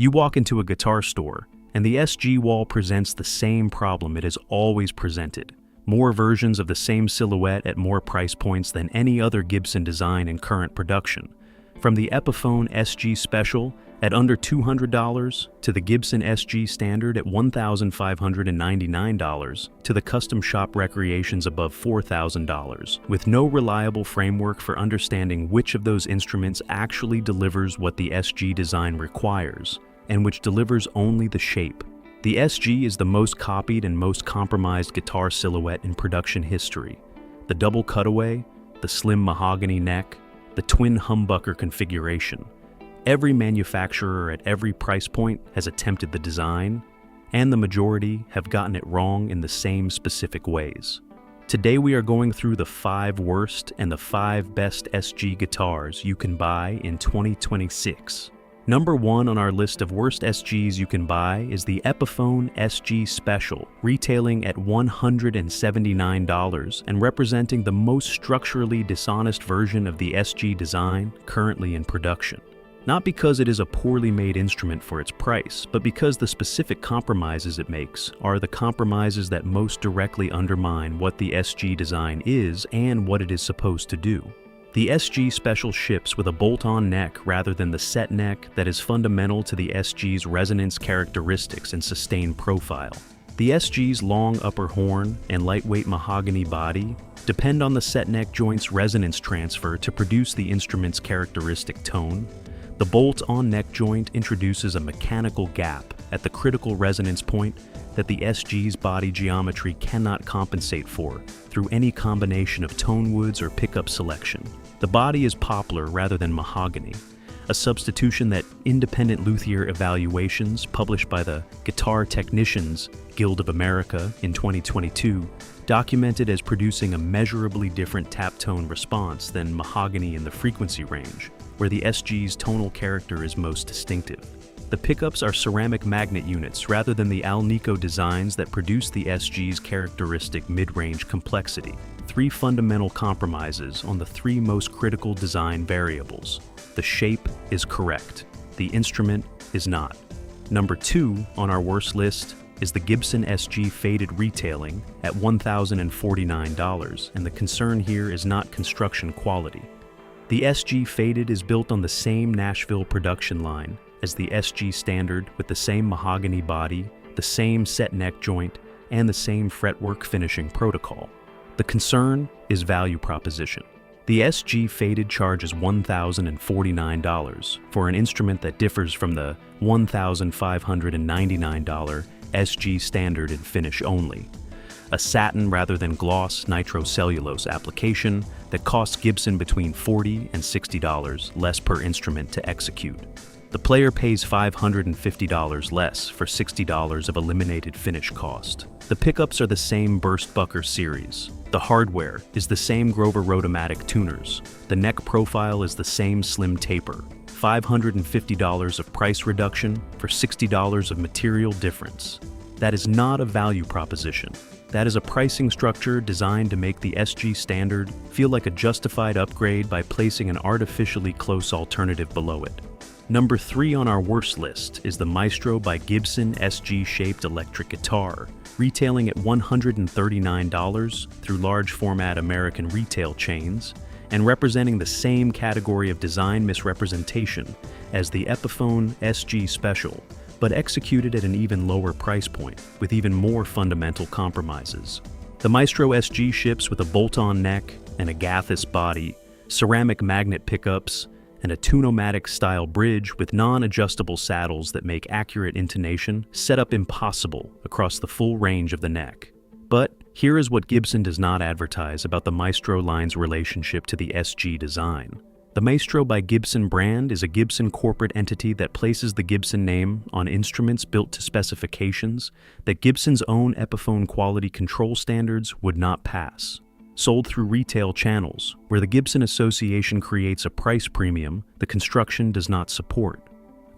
You walk into a guitar store, and the SG wall presents the same problem it has always presented. More versions of the same silhouette at more price points than any other Gibson design in current production. From the Epiphone SG Special at under $200 to the Gibson SG Standard at $1,599 to the custom shop recreations above $4,000, with no reliable framework for understanding which of those instruments actually delivers what the SG design requires, and which delivers only the shape. The SG is the most copied and most compromised guitar silhouette in production history. The double cutaway, the slim mahogany neck, the twin humbucker configuration. Every manufacturer at every price point has attempted the design, and the majority have gotten it wrong in the same specific ways. Today we are going through the 5 worst and the 5 best SG guitars you can buy in 2026. Number 1 on our list of worst SGs you can buy is the Epiphone SG Special, retailing at $179 and representing the most structurally dishonest version of the SG design currently in production. Not because it is a poorly made instrument for its price, but because the specific compromises it makes are the compromises that most directly undermine what the SG design is and what it is supposed to do. The SG Special ships with a bolt-on neck rather than the set neck that is fundamental to the SG's resonance characteristics and sustained profile. The SG's long upper horn and lightweight mahogany body depend on the set neck joint's resonance transfer to produce the instrument's characteristic tone. The bolt-on neck joint introduces a mechanical gap at the critical resonance point that the SG's body geometry cannot compensate for through any combination of tone woods or pickup selection. The body is poplar rather than mahogany, a substitution that independent luthier evaluations published by the Guitar Technicians Guild of America in 2022 documented as producing a measurably different tap tone response than mahogany in the frequency range, where the SG's tonal character is most distinctive. The pickups are ceramic magnet units rather than the Alnico designs that produce the SG's characteristic mid-range complexity. 3 fundamental compromises on the 3 most critical design variables. The shape is correct. The instrument is not. Number 2 on our worst list is the Gibson SG Faded retailing at $1,049, and the concern here is not construction quality. The SG Faded is built on the same Nashville production line as the SG Standard with the same mahogany body, the same set neck joint, and the same fretwork finishing protocol. The concern is value proposition. The SG Faded charges $1,049 for an instrument that differs from the $1,599 SG Standard in finish only. A satin rather than gloss nitrocellulose application that costs Gibson between $40 and $60 less per instrument to execute. The player pays $550 less for $60 of eliminated finish cost. The pickups are the same Burst-Bucker series. The hardware is the same Grover Rotomatic tuners. The neck profile is the same slim taper. $550 of price reduction for $60 of material difference. That is not a value proposition. That is a pricing structure designed to make the SG Standard feel like a justified upgrade by placing an artificially close alternative below it. Number 3 on our worst list is the Maestro by Gibson SG-shaped electric guitar, retailing at $139 through large format American retail chains, and representing the same category of design misrepresentation as the Epiphone SG Special, but executed at an even lower price point, with even more fundamental compromises. The Maestro SG ships with a bolt-on neck and a Gathis body, ceramic magnet pickups, and a Tunomatic-style bridge with non-adjustable saddles that make accurate intonation setup impossible across the full range of the neck. But here is what Gibson does not advertise about the Maestro line's relationship to the SG design. The Maestro by Gibson brand is a Gibson corporate entity that places the Gibson name on instruments built to specifications that Gibson's own Epiphone quality control standards would not pass. Sold through retail channels, where the Gibson Association creates a price premium the construction does not support.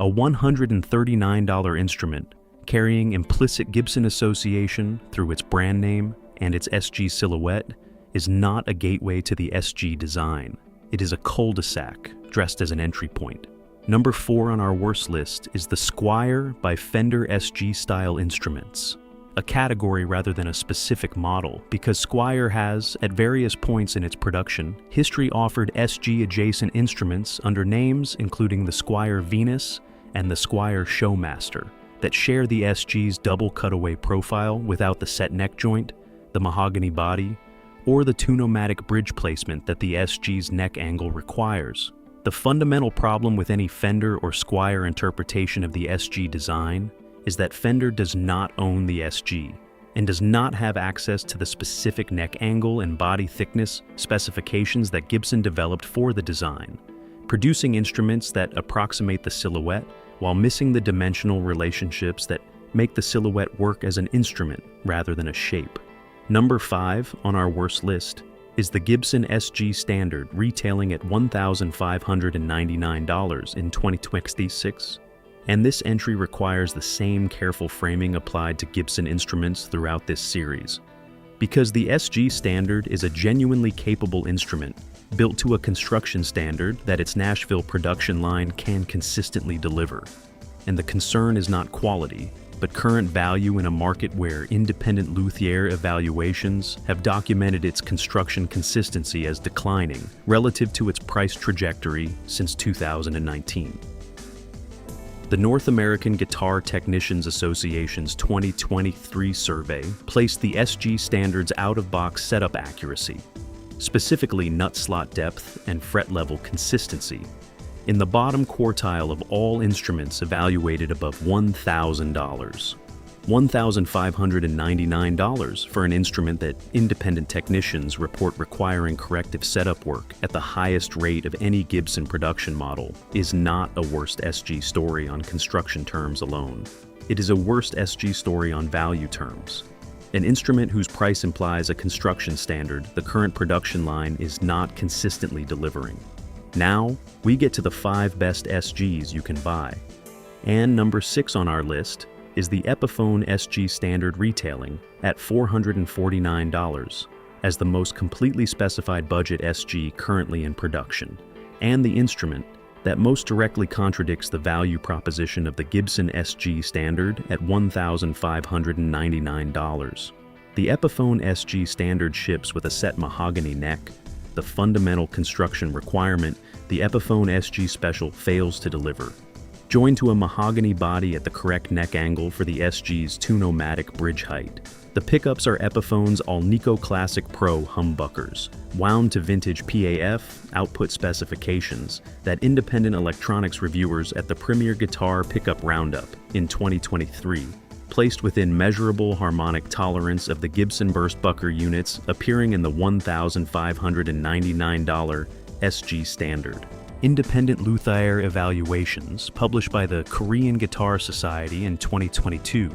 A $139 instrument carrying implicit Gibson Association through its brand name and its SG silhouette is not a gateway to the SG design. It is a cul-de-sac dressed as an entry point. Number 4 on our worst list is the Squire by Fender SG style instruments. A category rather than a specific model, because Squire has, at various points in its production, history offered SG-adjacent instruments under names including the Squire Venus and the Squire Showmaster, that share the SG's double cutaway profile without the set neck joint, the mahogany body, or the two-nomatic bridge placement that the SG's neck angle requires. The fundamental problem with any Fender or Squire interpretation of the SG design is that Fender does not own the SG and does not have access to the specific neck angle and body thickness specifications that Gibson developed for the design, producing instruments that approximate the silhouette while missing the dimensional relationships that make the silhouette work as an instrument rather than a shape. Number 5 on our worst list is the Gibson SG Standard, retailing at $1,599 in 2026. And this entry requires the same careful framing applied to Gibson instruments throughout this series. Because the SG Standard is a genuinely capable instrument, built to a construction standard that its Nashville production line can consistently deliver. And the concern is not quality, but current value in a market where independent luthier evaluations have documented its construction consistency as declining relative to its price trajectory since 2019. The North American Guitar Technicians Association's 2023 survey placed the SG Standard's out-of-box setup accuracy, specifically nut slot depth and fret level consistency, in the bottom quartile of all instruments evaluated above $1,000. $1,599 for an instrument that independent technicians report requiring corrective setup work at the highest rate of any Gibson production model is not a worst SG story on construction terms alone. It is a worst SG story on value terms. An instrument whose price implies a construction standard the current production line is not consistently delivering. Now, we get to the 5 best SGs you can buy. And number 6 on our list is the Epiphone SG Standard, retailing at $449 as the most completely specified budget SG currently in production, and the instrument that most directly contradicts the value proposition of the Gibson SG Standard at $1,599. The Epiphone SG Standard ships with a set mahogany neck, the fundamental construction requirement the Epiphone SG Special fails to deliver. Joined to a mahogany body at the correct neck angle for the SG's two-nomatic bridge height. The pickups are Epiphone's Alnico Classic Pro humbuckers, wound to vintage PAF output specifications that independent electronics reviewers at the Premier Guitar Pickup Roundup in 2023 placed within measurable harmonic tolerance of the Gibson Burstbucker units appearing in the $1,599 SG Standard. Independent luthier evaluations published by the Korean Guitar Society in 2022,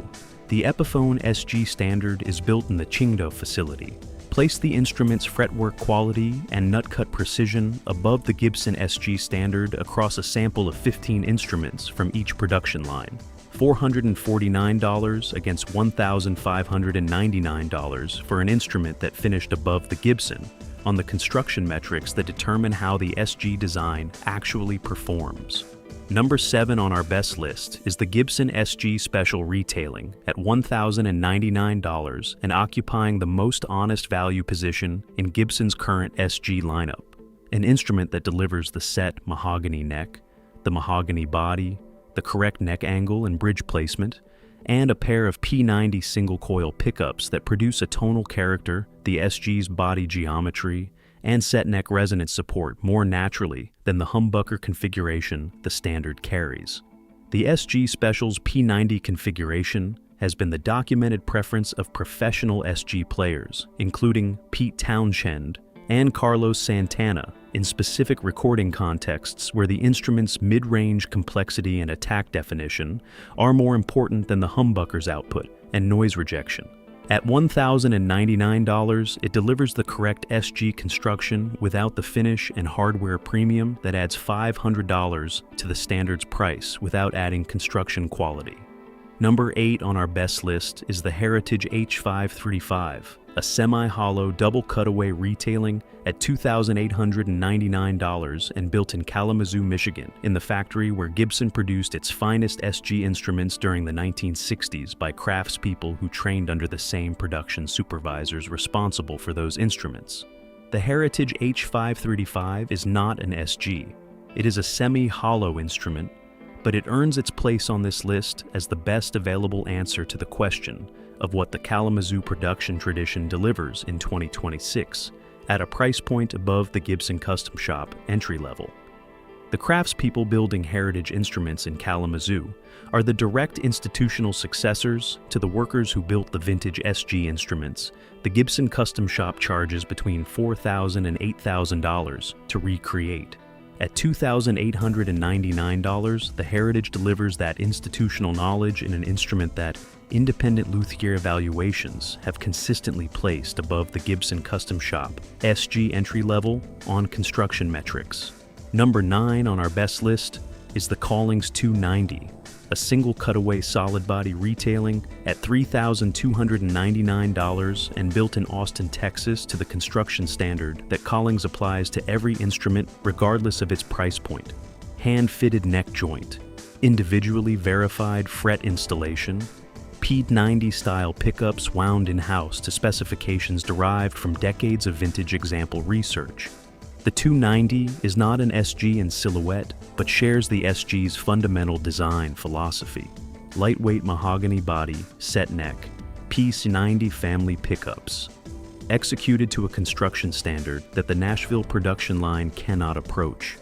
the Epiphone SG Standard is built in the Qingdao facility, placed the instrument's fretwork quality and nut cut precision above the Gibson SG Standard across a sample of 15 instruments from each production line. $449 against $1,599 for an instrument that finished above the Gibson on the construction metrics that determine how the SG design actually performs. Number 7 on our best list is the Gibson SG Special, retailing at $1,099 and occupying the most honest value position in Gibson's current SG lineup. An instrument that delivers the set mahogany neck, the mahogany body, the correct neck angle and bridge placement, and a pair of P90 single-coil pickups that produce a tonal character, the SG's body geometry, and set neck resonance support more naturally than the humbucker configuration the Standard carries. The SG Special's P90 configuration has been the documented preference of professional SG players, including Pete Townshend and Carlos Santana, in specific recording contexts where the instrument's mid-range complexity and attack definition are more important than the humbucker's output and noise rejection. At $1,099, it delivers the correct SG construction without the finish and hardware premium that adds $500 to the Standard's price without adding construction quality. Number 8 on our best list is the Heritage H535, a semi-hollow double cutaway retailing at $2,899 and built in Kalamazoo, Michigan, in the factory where Gibson produced its finest SG instruments during the 1960s by craftspeople who trained under the same production supervisors responsible for those instruments. The Heritage H535 is not an SG. It is a semi-hollow instrument, but it earns its place on this list as the best available answer to the question of what the Kalamazoo production tradition delivers in 2026 at a price point above the Gibson Custom Shop entry level. The craftspeople building heritage instruments in Kalamazoo are the direct institutional successors to the workers who built the vintage SG instruments. The Gibson Custom Shop charges between $4,000 and $8,000 to recreate. At $2,899, the Heritage delivers that institutional knowledge in an instrument that independent luthier evaluations have consistently placed above the Gibson Custom Shop SG entry level on construction metrics. Number 9 on our best list is the Collings 290, a single cutaway solid body retailing at $3,299 and built in Austin, Texas to the construction standard that Collings applies to every instrument regardless of its price point. Hand-fitted neck joint, individually verified fret installation, P90 style pickups wound in-house to specifications derived from decades of vintage example research. The 290 is not an SG in silhouette, but shares the SG's fundamental design philosophy. Lightweight mahogany body, set neck, P90 family pickups. Executed to a construction standard that the Nashville production line cannot approach.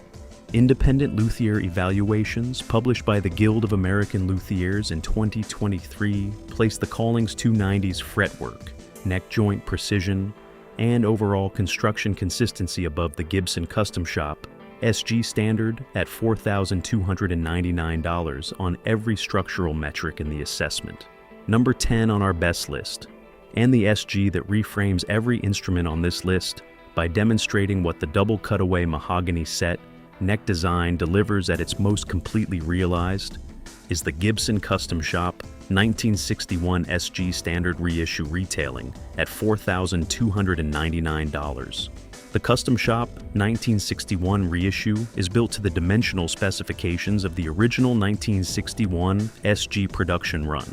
Independent luthier evaluations published by the Guild of American Luthiers in 2023 place the Collings 290's fretwork, neck joint precision, and overall construction consistency above the Gibson Custom Shop SG standard at $4,299 on every structural metric in the assessment. Number 10 on our best list, and the SG that reframes every instrument on this list by demonstrating what the double cutaway mahogany set neck design delivers at its most completely realized, is the Gibson Custom Shop 1961 SG Standard Reissue retailing at $4,299. The Custom Shop 1961 reissue is built to the dimensional specifications of the original 1961 SG production run,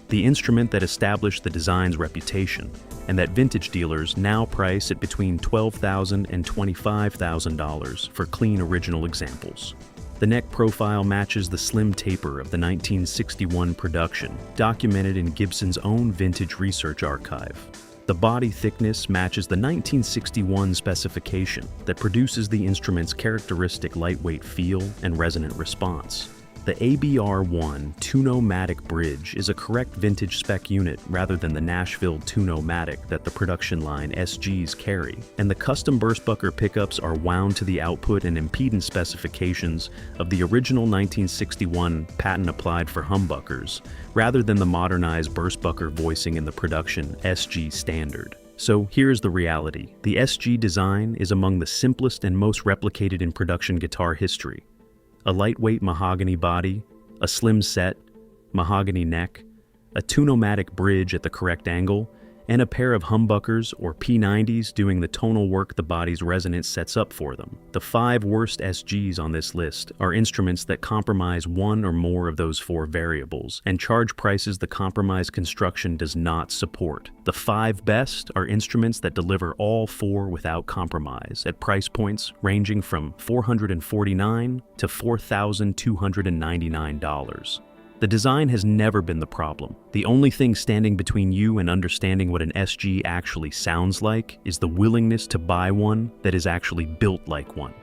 the instrument that established the design's reputation, and that vintage dealers now price at between $12,000 and $25,000 for clean original examples. The neck profile matches the slim taper of the 1961 production, documented in Gibson's own vintage research archive. The body thickness matches the 1961 specification that produces the instrument's characteristic lightweight feel and resonant response. The ABR1 Tuno-Matic bridge is a correct vintage spec unit rather than the Nashville Tuno-Matic that the production line SGs carry, and the custom burstbucker pickups are wound to the output and impedance specifications of the original 1961 patent applied for humbuckers, rather than the modernized burstbucker voicing in the production SG standard. So here's the reality. The SG design is among the simplest and most replicated in production guitar history. A lightweight mahogany body, a slim set, mahogany neck, a Tuno-Matic bridge at the correct angle, and a pair of humbuckers or P90s doing the tonal work the body's resonance sets up for them. The 5 worst SGs on this list are instruments that compromise one or more of those 4 variables and charge prices the compromised construction does not support. The 5 best are instruments that deliver all 4 without compromise at price points ranging from $449 to $4,299. The design has never been the problem. The only thing standing between you and understanding what an SG actually sounds like is the willingness to buy one that is actually built like one.